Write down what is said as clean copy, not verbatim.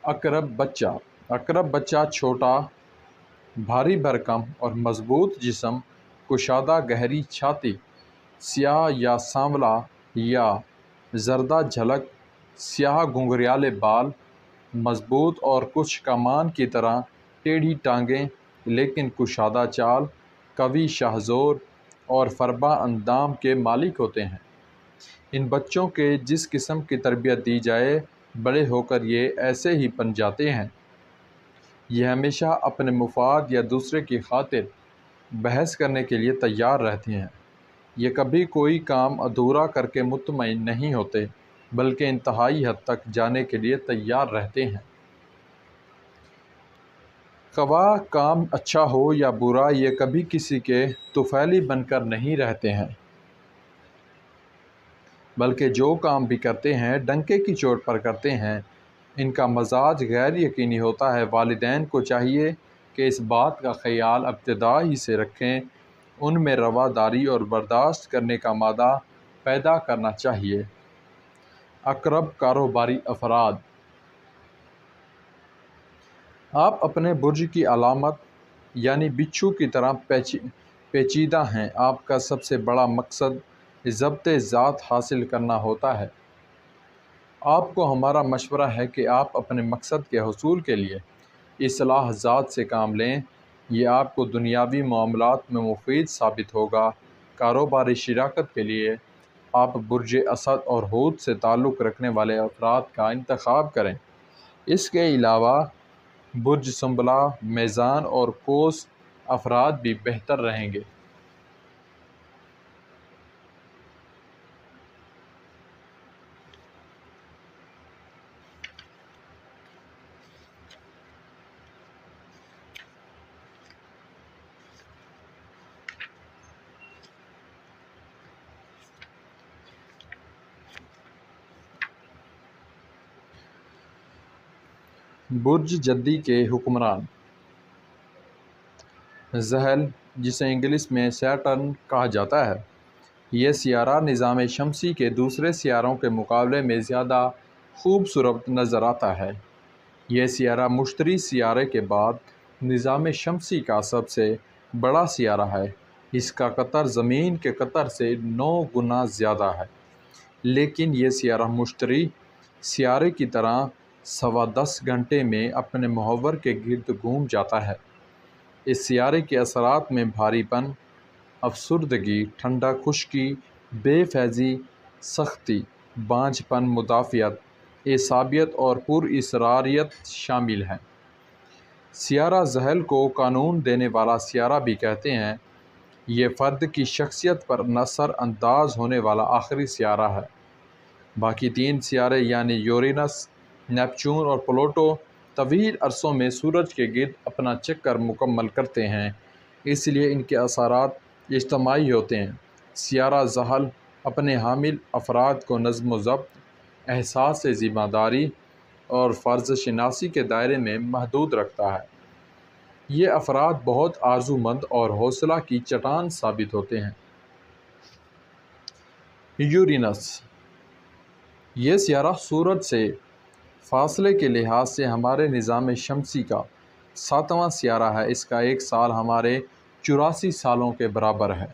عقرب بچہ چھوٹا، بھاری بھرکم اور مضبوط جسم، کشادہ گہری چھاتی، سیاہ یا سانولا یا زردہ جھلک، سیاہ گھنگریالے بال، مضبوط اور کچھ کمان کی طرح ٹیڑھی ٹانگیں لیکن کشادہ چال، قوی شاہ زور اور فربا اندام کے مالک ہوتے ہیں۔ ان بچوں کے جس قسم کی تربیت دی جائے، بڑے ہو کر یہ ایسے ہی بن جاتے ہیں۔ یہ ہمیشہ اپنے مفاد یا دوسرے کی خاطر بحث کرنے کے لیے تیار رہتے ہیں۔ یہ کبھی کوئی کام ادھورا کر کے مطمئن نہیں ہوتے بلکہ انتہائی حد تک جانے کے لیے تیار رہتے ہیں۔ خواہ کام اچھا ہو یا برا، یہ کبھی کسی کے طفیلی بن کر نہیں رہتے ہیں بلکہ جو کام بھی کرتے ہیں ڈنکے کی چوٹ پر کرتے ہیں۔ ان کا مزاج غیر یقینی ہوتا ہے۔ والدین کو چاہیے کہ اس بات کا خیال ابتدا ہی سے رکھیں، ان میں رواداری اور برداشت کرنے کا مادہ پیدا کرنا چاہیے۔ عقرب کاروباری افراد، آپ اپنے برج کی علامت یعنی بچھو کی طرح پیچیدہ ہیں۔ آپ کا سب سے بڑا مقصد ضبط ذات حاصل کرنا ہوتا ہے۔ آپ کو ہمارا مشورہ ہے کہ آپ اپنے مقصد کے حصول کے لیے اصلاح ذات سے کام لیں۔ یہ آپ کو دنیاوی معاملات میں مفید ثابت ہوگا۔ کاروباری شراکت کے لیے آپ برج اسد اور حوت سے تعلق رکھنے والے افراد کا انتخاب کریں۔ اس کے علاوہ برج سنبلہ، میزان اور قوس افراد بھی بہتر رہیں گے۔ برج جدی کے حکمران، زحل جسے انگلش میں سیٹرن کہا جاتا ہے، یہ سیارہ نظام شمسی کے دوسرے سیاروں کے مقابلے میں زیادہ خوبصورت نظر آتا ہے۔ یہ سیارہ مشتری سیارے کے بعد نظام شمسی کا سب سے بڑا سیارہ ہے۔ اس کا قطر زمین کے قطر سے 9 گنا زیادہ ہے، لیکن یہ سیارہ مشتری سیارے کی طرح 10.25 گھنٹے میں اپنے محور کے گرد گھوم جاتا ہے۔ اس سیارے کے اثرات میں بھاری پن، افسردگی، ٹھنڈک، خشکی، بے فیضی، سستی، بانجھ پن، مدافعت، اعصابیت اور پراسراریت شامل ہیں۔ سیارہ زحل کو قانون دینے والا سیارہ بھی کہتے ہیں۔ یہ فرد کی شخصیت پر اثر انداز ہونے والا آخری سیارہ ہے۔ باقی 3 سیارے یعنی یورینس، نیپچون اور پلوٹو طویل عرصوں میں سورج کے گرد اپنا چکر مکمل کرتے ہیں، اس لیے ان کے اثرات اجتماعی ہوتے ہیں۔ سیارہ زحل اپنے حامل افراد کو نظم و ضبط، احساس ذمہ داری اور فرض شناسی کے دائرے میں محدود رکھتا ہے۔ یہ افراد بہت آرزومند اور حوصلہ کی چٹان ثابت ہوتے ہیں۔ یورینس، یہ سیارہ سورج سے فاصلے کے لحاظ سے ہمارے نظام شمسی کا 7واں سیارہ ہے۔ اس کا ایک سال ہمارے 84 سالوں کے برابر ہے۔